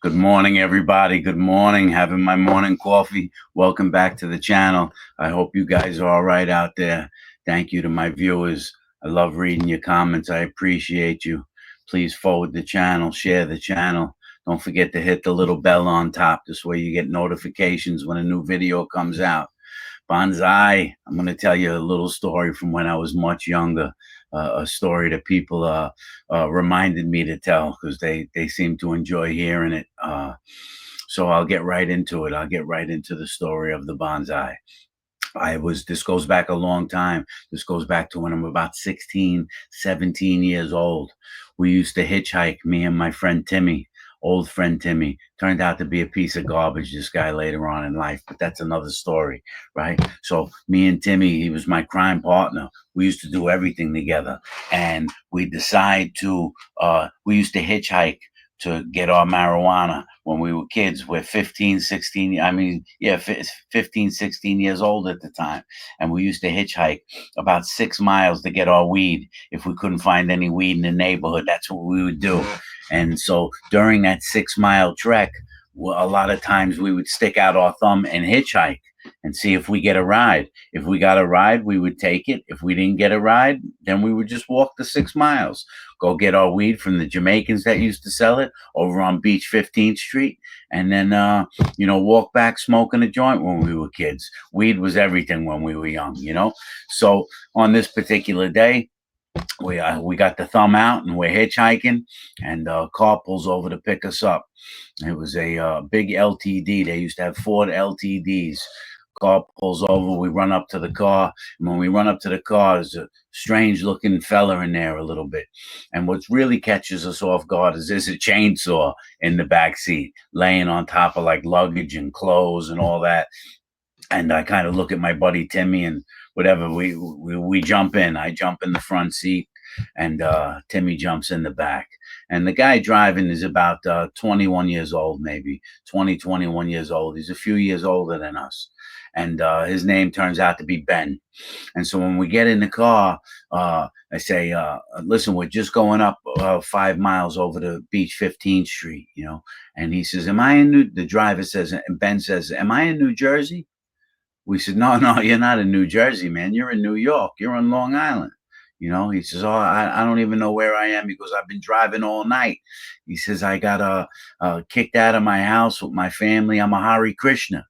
Good morning, everybody. Good morning. Having my morning coffee. Welcome back to the channel. I hope you guys are all right out there. Thank you to my viewers. I love reading your comments. I appreciate you. Please forward the channel, share the channel. Don't forget to hit the little bell on top. This way you get notifications when a new video comes out. Bonsai, I'm going to tell you a little story from when I was much younger, a story that people reminded me to tell because they seem to enjoy hearing it. So I'll get right into it. I'll get right into the story of the bonsai. This goes back a long time. This goes back to when I'm about 16, 17 years old. We used to hitchhike, me and my friend Timmy, old friend Timmy. Turned out to be a piece of garbage, this guy later on in life, but that's another story, right? So me and Timmy, he was my crime partner. We used to do everything together. And we used to hitchhike to get our marijuana when we were kids. We're 15, 16, 15, 16 years old at the time. And we used to hitchhike about 6 miles to get our weed. If we couldn't find any weed in the neighborhood, that's what we would do. And so during that 6 mile trek, a lot of times we would stick out our thumb and hitchhike and see if we get a ride. If we got a ride, we would take it. If we didn't get a ride, then we would just walk the 6 miles, go get our weed from the Jamaicans that used to sell it over on Beach 15th Street, and then, walk back smoking a joint when we were kids. Weed was everything when we were young. So on this particular day, we got the thumb out and we're hitchhiking, and a car pulls over to pick us up. It was a big LTD. They used to have Ford LTDs. Car pulls over. We run up to the car, and when we run up to the car, there's a strange-looking fella in there a little bit. And what really catches us off guard is there's a chainsaw in the back seat, laying on top of like luggage and clothes and all that. And I kind of look at my buddy Timmy, and whatever, we jump in. I jump in the front seat, and Timmy jumps in the back. And the guy driving is about 21 years old, maybe 20, 21 years old. He's a few years older than us. And his name turns out to be Ben. And so when we get in the car, I say, listen, we're just going up 5 miles over to Beach 15th Street, And he says, the driver says, and Ben says, am I in New Jersey? We said, no, you're not in New Jersey, man. You're in New York. You're on Long Island. He says, oh, I don't even know where I am because I've been driving all night. He says, I got kicked out of my house with my family. I'm a Hare Krishna.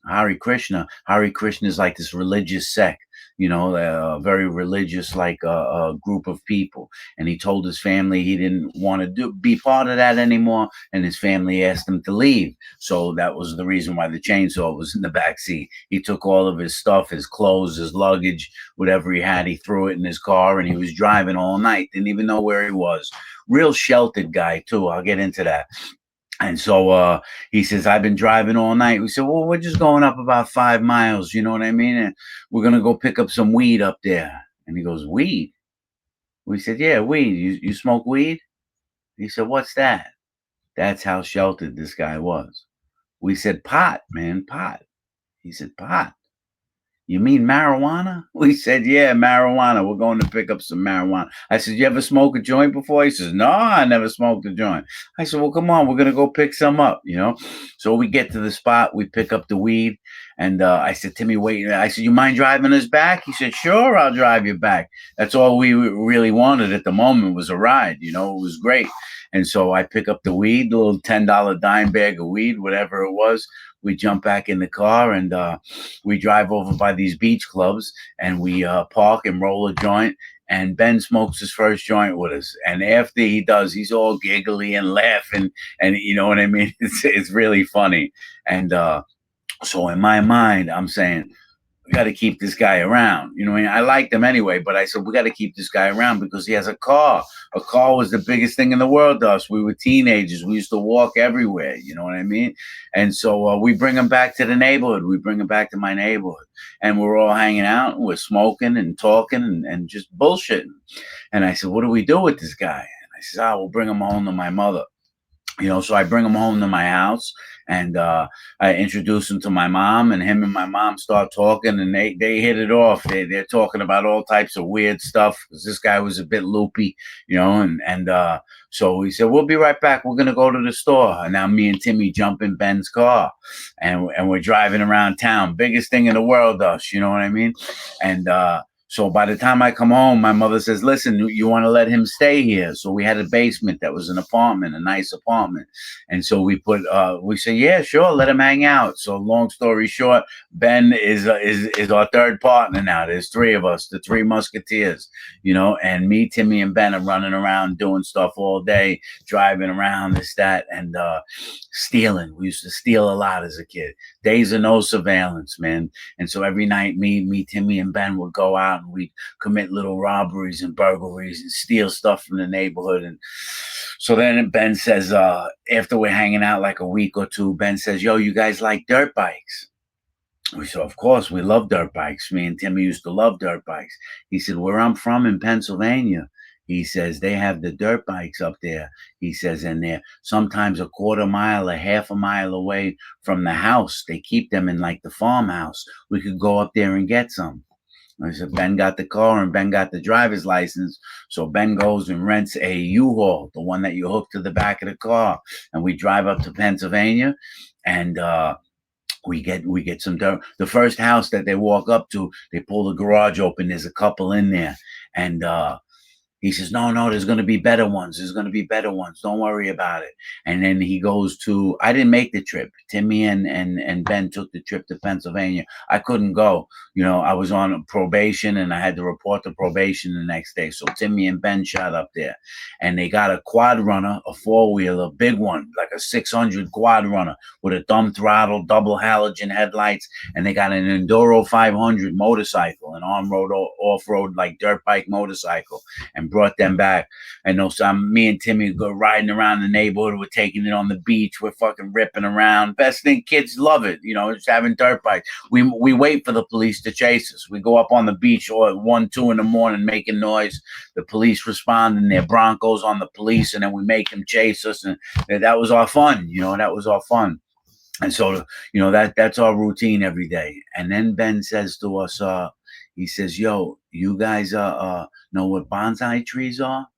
Hare Krishna. Hare Krishna is like this religious sect, a very religious, like a group of people. And he told his family he didn't want to be part of that anymore. And his family asked him to leave. So that was the reason why the chainsaw was in the back seat. He took all of his stuff, his clothes, his luggage, whatever he had, he threw it in his car, and he was driving all night. Didn't even know where he was. Real sheltered guy, too. I'll get into that. And so he says, I've been driving all night. We said, well, we're just going up about 5 miles, you know what I mean? And we're going to go pick up some weed up there. And he goes, weed? We said, yeah, weed. You smoke weed? He said, what's that? That's how sheltered this guy was. We said, pot, man, pot. He said, pot. You mean marijuana? We said, yeah, marijuana. We're going to pick up some marijuana. I said, you ever smoke a joint before? He says, no, I never smoked a joint. I said, well, come on, we're going to go pick some up, So we get to the spot, we pick up the weed, and I said, Timmy, wait. I said, you mind driving us back? He said, sure, I'll drive you back. That's all we really wanted at the moment was a ride, it was great. And so I pick up the weed, the little $10 dime bag of weed, whatever it was. We jump back in the car, and we drive over by these beach clubs, and we park and roll a joint. And Ben smokes his first joint with us. And after he does, he's all giggly and laughing. And you know what I mean? It's really funny. And so in my mind, I'm saying, we got to keep this guy around. I liked him anyway, but I said, we got to keep this guy around because he has a car. A car was the biggest thing in the world to us. We were teenagers. We used to walk everywhere. You know what I mean? And so we bring him back to the neighborhood. We bring him back to my neighborhood. And we're all hanging out, and we're smoking and talking and just bullshitting. And I said, what do we do with this guy? And I said, we'll bring him home to my mother. So I bring him home to my house, and I introduce him to my mom, and him and my mom start talking, and they hit it off. They're talking about all types of weird stuff because this guy was a bit loopy, and so we said we'll be right back. We're gonna go to the store, and now me and Timmy jump in Ben's car, and we're driving around town. Biggest thing in the world, us, you know what I mean? And so by the time I come home, my mother says, listen, you want to let him stay here? So we had a basement that was an apartment, a nice apartment. And so we said, yeah, sure, let him hang out. So long story short, Ben is our third partner now. There's three of us, the three musketeers, and me, Timmy, and Ben are running around doing stuff all day, driving around, this, that, and stealing. We used to steal a lot as a kid. Days of no surveillance, man. And so every night, me, Timmy, and Ben would go out and we'd commit little robberies and burglaries and steal stuff from the neighborhood. And so then Ben says, after we're hanging out like a week or two, Ben says, yo, you guys like dirt bikes? We said, of course, we love dirt bikes. Me and Timmy used to love dirt bikes. He said, where I'm from in Pennsylvania, he says, they have the dirt bikes up there. He says, and they're sometimes a quarter mile or half a mile away from the house. They keep them in like the farmhouse. We could go up there and get some. I said, Ben got the car and Ben got the driver's license. So Ben goes and rents a U-Haul, the one that you hook to the back of the car. And we drive up to Pennsylvania, and we get some dirt. The first house that they walk up to, they pull the garage open. There's a couple in there. And he says, no, there's going to be better ones. There's going to be better ones. Don't worry about it. And then he goes to, I didn't make the trip. Timmy and Ben took the trip to Pennsylvania. I couldn't go. I was on probation and I had to report to probation the next day. So Timmy and Ben shot up there, and they got a quad runner, a four-wheeler, big one, like a 600 quad runner with a thumb throttle, double halogen headlights. And they got an Enduro 500 motorcycle, an on-road, off-road, like dirt bike motorcycle, and brought them back. I know me and Timmy go riding around the neighborhood. We're taking it on the beach. We're fucking ripping around. Best thing, kids love it. Just having dirt bikes. We wait for the police to chase us. We go up on the beach or at 1, 2 in the morning making noise. The police respond in their Broncos on the police, and then we make them chase us. And that was our fun. That was our fun. And so, that's our routine every day. And then Ben says to us, he says, yo, you guys know what bonsai trees are?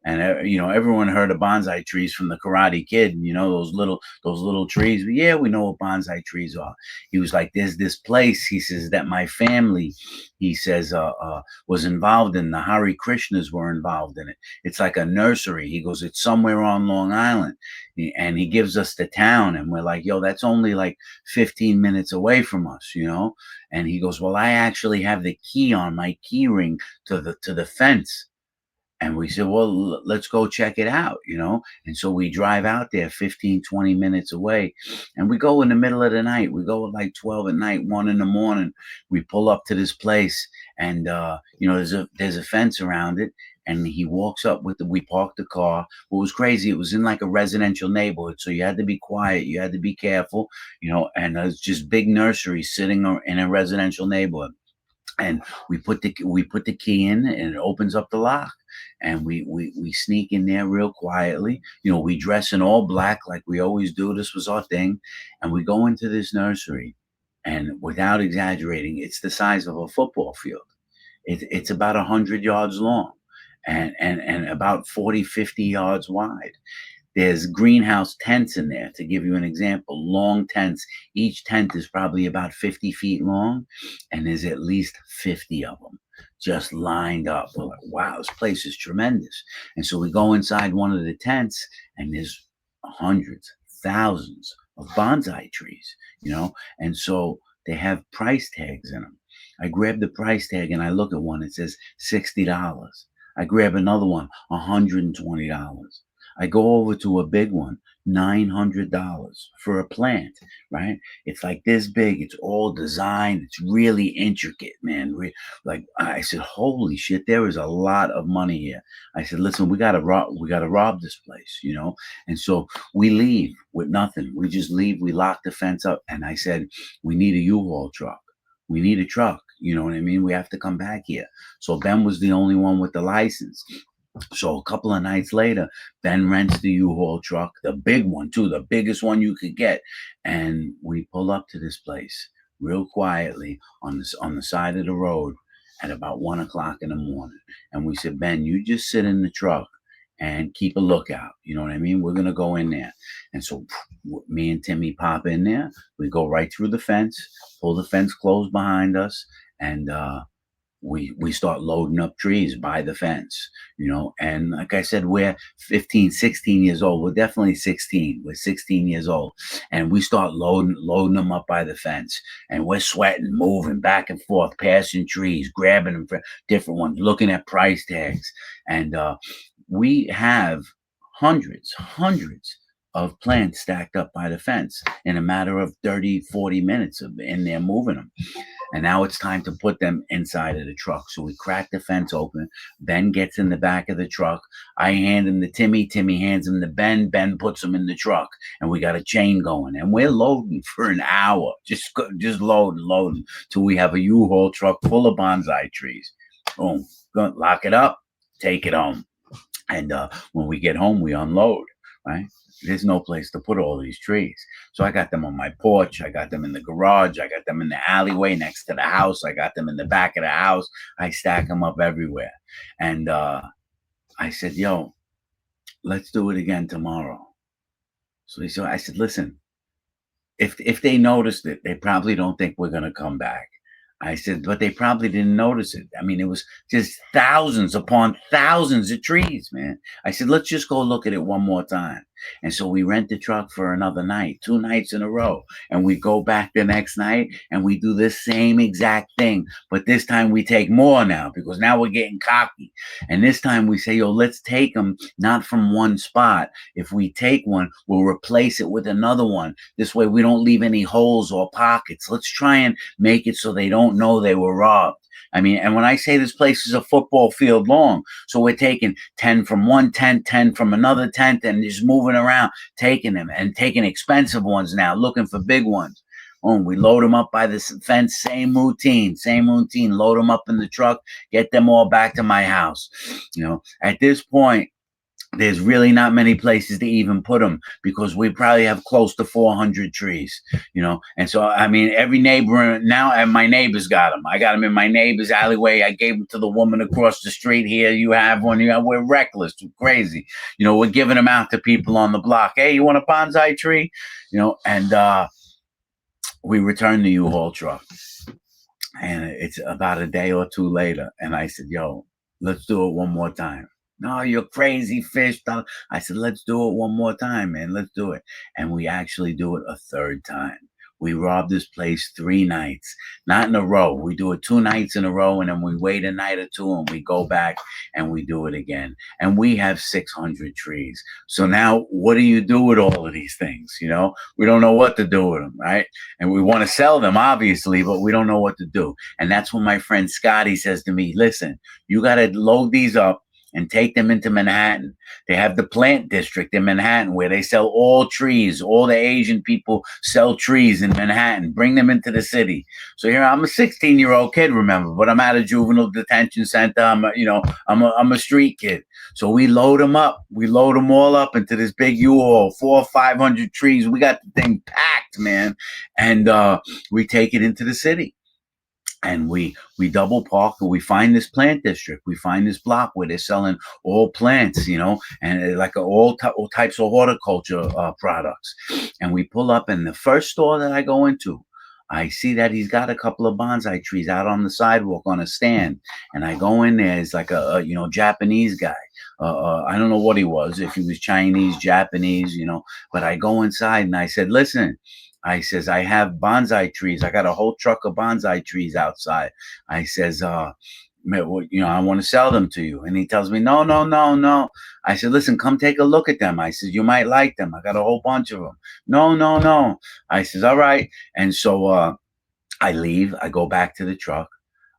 And everyone heard of bonsai trees from the Karate Kid. Those little trees. But yeah, we know what bonsai trees are. He was like, "There's this place." He says that my family, he says, was involved in. The Hare Krishnas were involved in it. It's like a nursery. He goes, it's somewhere on Long Island, and he gives us the town, and we're like, "Yo, that's only like 15 minutes away from us," And he goes, "Well, I actually have the key on my key ring to the fence." And we said, well, let's go check it out, And so we drive out there 15, 20 minutes away. And we go in the middle of the night. We go at like 12 at night, 1 in the morning. We pull up to this place, and, there's a fence around it. And he walks up we parked the car. What was crazy, it was in like a residential neighborhood. So you had to be quiet. You had to be careful, and there's just big nurseries sitting in a residential neighborhood. And we put the key in, and it opens up the lock, and we sneak in there real quietly. We dress in all black like we always do. This was our thing. And we go into this nursery, and without exaggerating, it's the size of a football field. It's about 100 yards long, and about 40, 50 yards wide. There's greenhouse tents in there. To give you an example, long tents. Each tent is probably about 50 feet long, and there's at least 50 of them just lined up. We're like, wow, this place is tremendous. And so we go inside one of the tents, and there's hundreds, thousands of bonsai trees, And so they have price tags in them. I grab the price tag and I look at one. It says $60. I grab another one, $120. I go over to a big one, $900 for a plant, right? It's like this big. It's all designed. It's really intricate, man. Like I said, holy shit, there is a lot of money here. I said, listen, we gotta rob this place, And so we leave with nothing. We just leave. We lock the fence up, and I said, we need a U-Haul truck. We need a truck. You know what I mean? We have to come back here. So Ben was the only one with the license. So a couple of nights later, Ben rents the U-Haul truck, the big one too, the biggest one you could get, and we pull up to this place real quietly on the side of the road at about 1 o'clock in the morning. And we said, Ben, you just sit in the truck and keep a lookout. You know what I mean? We're gonna go in there. And so me and Timmy pop in there. We go right through the fence, pull the fence closed behind us, and we start loading up trees by the fence, and like I said, we're 15, 16 years old. We're definitely 16. We're 16 years old, and we start loading them up by the fence, and we're sweating, moving back and forth, passing trees, grabbing them for different ones, looking at price tags. And we have hundreds of plants stacked up by the fence in a matter of 30, 40 minutes of in there moving them. And now it's time to put them inside of the truck. So we crack the fence open. Ben gets in the back of the truck. I hand him to Timmy. Timmy hands him to Ben. Ben puts them in the truck. And we got a chain going. And we're loading for an hour. Just loading till we have a U-Haul truck full of bonsai trees. Boom. Lock it up. Take it home. And when we get home, we unload, right? There's no place to put all these trees. So I got them on my porch. I got them in the garage. I got them in the alleyway next to the house. I got them in the back of the house. I stack them up everywhere. And I said, yo, let's do it again tomorrow. So I said, listen, if they noticed it, they probably don't think we're going to come back. I said, but they probably didn't notice it. I mean, it was just thousands upon thousands of trees, man. I said, let's just go look at it one more time. And so we rent the truck for another night, 2 nights in a row. And we go back the next night and we do the same exact thing. But this time we take more now because now we're getting cocky. And this time we say, yo, let's take them not from one spot. If we take one, we'll replace it with another one. This way we don't leave any holes or pockets. Let's try and make it so they don't know they were robbed. I mean, and when I say this place is a football field long, so we're taking 10 from one tent, 10 from another tent, and just moving around, taking them and taking expensive ones now, looking for big ones. Oh, we load them up by the fence, same routine, load them up in the truck, get them all back to my house. At this point, there's really not many places to even put them because we probably have close to 400 trees, And so, I mean, every neighbor now, and my neighbors got them. I got them in my neighbor's alleyway. I gave them to the woman across the street. Here, you have one. We're reckless, we're crazy. We're giving them out to people on the block. Hey, you want a bonsai tree? And we returned the U-Haul truck. And it's about a day or two later. And I said, yo, let's do it one more time. No, you're crazy, fish. I said, let's do it one more time, man. Let's do it. And we actually do it a third time. We rob this place 3 nights, not in a row. We do it 2 nights in a row, and then we wait a night or two, and we go back and we do it again. And we have 600 trees. So now what do you do with all of these things? We don't know what to do with them, right? And we want to sell them, obviously, but we don't know what to do. And that's when my friend Scotty says to me, listen, you got to load these up and take them into Manhattan. They have the plant district in Manhattan where they sell all trees. All the Asian people sell trees in Manhattan. Bring them into the city. So here I'm a 16-year-old kid, remember, but I'm at a juvenile detention center. I'm a street kid. So we load them up. We load them all up into this big U-Haul, 400 or 500 trees. We got the thing packed, man. And we take it into the city. And we double park and we find this plant district. We find this block where they're selling all plants, and like all types of horticulture products. And we pull up, and the first store that I go into, I see that he's got a couple of bonsai trees out on the sidewalk on a stand. And I go in there. It's like a Japanese guy. I don't know what he was, if he was Chinese, Japanese, but I go inside and I said, listen, I says, I have bonsai trees. I got a whole truck of bonsai trees outside. I says, I want to sell them to you. And he tells me, no. I said, listen, come take a look at them. I said, you might like them. I got a whole bunch of them. No. I says, all right. And so I leave. I go back to the truck.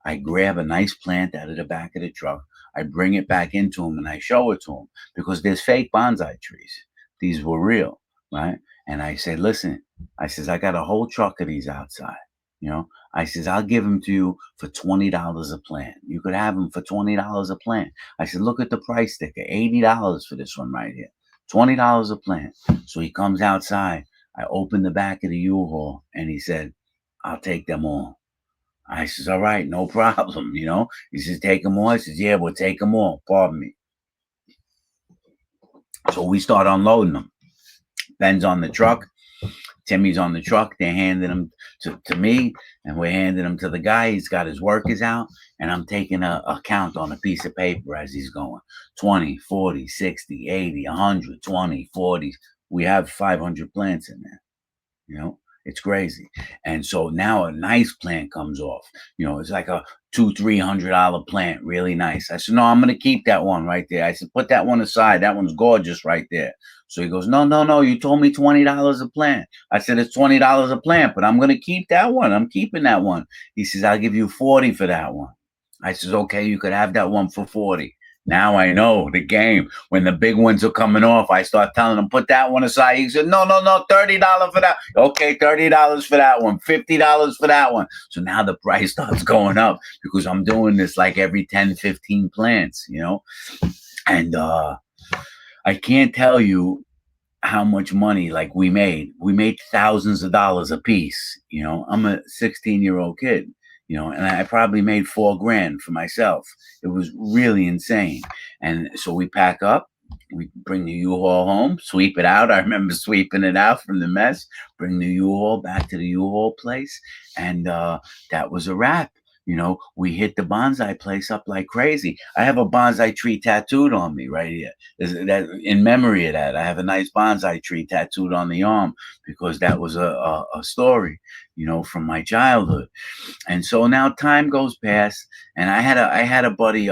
I grab a nice plant out of the back of the truck. I bring it back into him and I show it to him because there's fake bonsai trees. These were real, right? And I said, listen, I says, I got a whole truck of these outside. You know, I says, I'll give them to you for $20 a plant. You could have them for $20 a plant. I said, look at the price sticker, $80 for this one right here, $20 a plant. So he comes outside. I opened the back of the U-Haul and he said, I'll take them all. I says, all right, no problem. He says, take them all. I says, yeah, we'll take them all. Pardon me. So we start unloading them. Ben's on the truck. Timmy's on the truck. They're handing them to me, and we're handing them to the guy. He's got his workers out, and I'm taking a count on a piece of paper as he's going. 20, 40, 60, 80, 100, 20, 40. We have 500 plants in there. It's crazy. And so now a nice plant comes off. It's like a $200-300 plant, really nice. I said, no, I'm gonna keep that one right there. I said, put that one aside. That one's gorgeous right there. So he goes, no, no, no. You told me $20 a plant. I said, it's $20 a plant, but I'm gonna keep that one. I'm keeping that one. He says, I'll give you 40 for that one. I says, okay, you could have that one for 40. Now I know the game. When the big ones are coming off, I start telling him, put that one aside. He said, no, no, no, $30 for that. Okay, $30 for that one, $50 for that one. So now the price starts going up because I'm doing this like every 10, 15 plants, And I can't tell you how much money like we made. We made thousands of dollars a piece. I'm a 16-year-old kid. And I probably made $4,000 for myself. It was really insane. And so we pack up, we bring the U-Haul home, sweep it out. I remember sweeping it out from the mess, bring the U-Haul back to the U-Haul place. And that was a wrap. We hit the bonsai place up like crazy. I have a bonsai tree tattooed on me right here. That in memory of that. I have a nice bonsai tree tattooed on the arm because that was a story, from my childhood. And so now time goes past, and I had a buddy,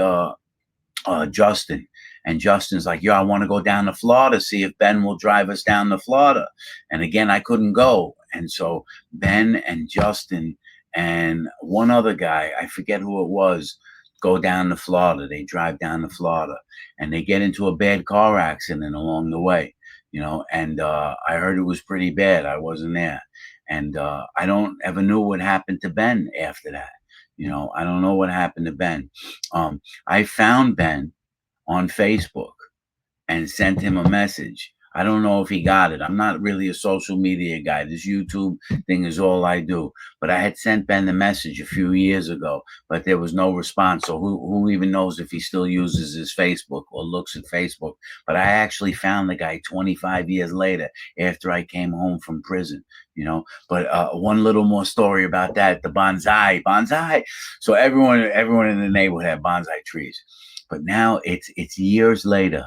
Justin. And Justin's like, yo, I want to go down to Florida, see if Ben will drive us down to Florida. And again, I couldn't go. And so Ben and Justin and one other guy, I forget who it was, go down to Florida. They drive down to Florida and they get into a bad car accident along the way, and I heard it was pretty bad. I wasn't there. And I don't ever knew what happened to Ben after that. I don't know what happened to Ben. I found Ben on Facebook and sent him a message. I don't know if he got it. I'm not really a social media guy. This YouTube thing is all I do. But I had sent Ben the message a few years ago, but there was no response. So who even knows if he still uses his Facebook or looks at Facebook? But I actually found the guy 25 years later after I came home from prison, But one little more story about that, the bonsai. So everyone in the neighborhood had bonsai trees. But now it's years later.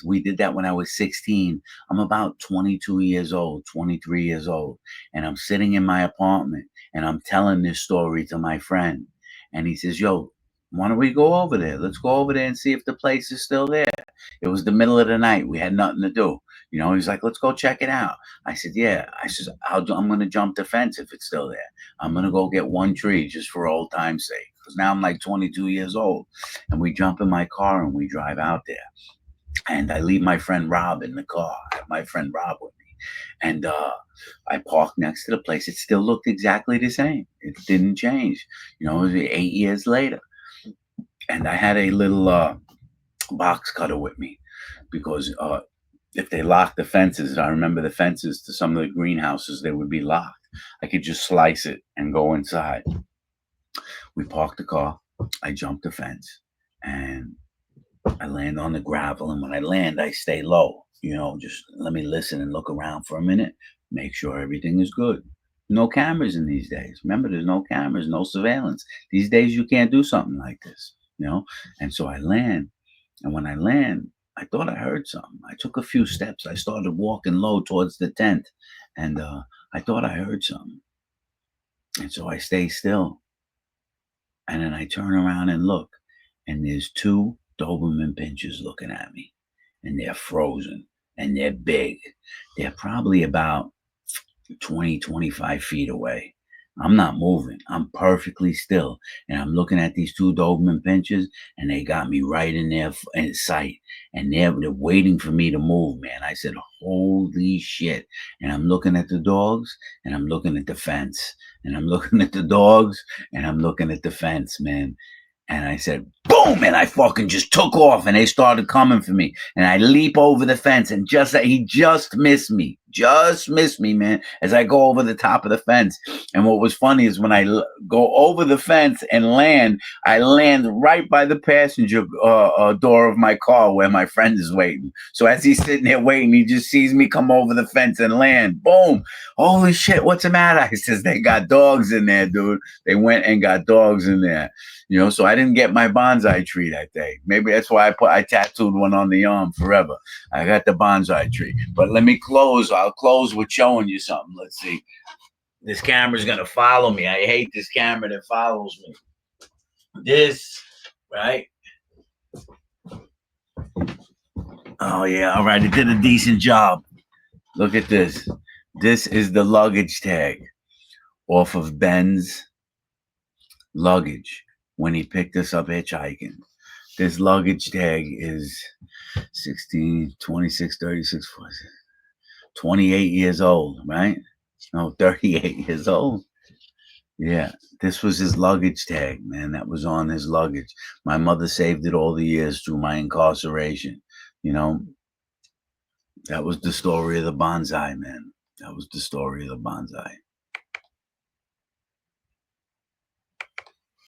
We did that when I was 16. I'm about 22 years old, 23 years old, and I'm sitting in my apartment and I'm telling this story to my friend. And he says, yo, why don't we go over there? Let's go over there and see if the place is still there. It was the middle of the night. We had nothing to do. He's like, let's go check it out. I said, yeah. I said, I'm going to jump the fence if it's still there. I'm going to go get one tree just for old time's sake. Because now I'm like 22 years old. And we jump in my car and we drive out there. And I leave my friend Rob in the car. I have my friend Rob with me. And I parked next to the place. It still looked exactly the same. It didn't change. It was 8 years later. And I had a little box cutter with me because if they locked the fences, I remember the fences to some of the greenhouses, they would be locked. I could just slice it and go inside. We parked the car. I jumped the fence and I land on the gravel. And when I land, I stay low, just let me listen and look around for a minute, make sure everything is good. No cameras in these days. Remember, there's no cameras, no surveillance. These days, you can't do something like this, And so I land. And when I land, I thought I heard something. I took a few steps. I started walking low towards the tent. And I thought I heard something. And so I stay still. And then I turn around and look. And there's two Doberman pinchers looking at me. And they're frozen. And they're big. They're probably about 20, 25 feet away. I'm not moving. I'm perfectly still. And I'm looking at these two Doberman pinchers, and they got me right in their in sight. And they're waiting for me to move, man. I said, holy shit. And I'm looking at the dogs, and I'm looking at the fence. And I'm looking at the dogs, and I'm looking at the fence, man. And I said, boom, and I fucking just took off, and they started coming for me. And I leap over the fence, and he just missed me, man, as I go over the top of the fence. And what was funny is when I go over the fence and land, I land right by the passenger door of my car where my friend is waiting. So as he's sitting there waiting, he just sees me come over the fence and land. Boom. Holy shit, what's the matter? I says, they got dogs in there, dude. They went and got dogs in there. So I didn't get my bonsai tree that day. Maybe that's why I tattooed one on the arm forever. I got the bonsai tree. But let me close. I'll close with showing you something. Let's see. This camera's gonna follow me. I hate this camera that follows me. This, right? Oh yeah, all right. It did a decent job. Look at this. This is the luggage tag off of Ben's luggage when he picked us up hitchhiking. This luggage tag is 16, 26, 36, 28 years old, right? No, 38 years old. Yeah, this was his luggage tag, man. That was on his luggage. My mother saved it all the years through my incarceration. You know, that was the story of the bonsai, man. That was the story of the bonsai.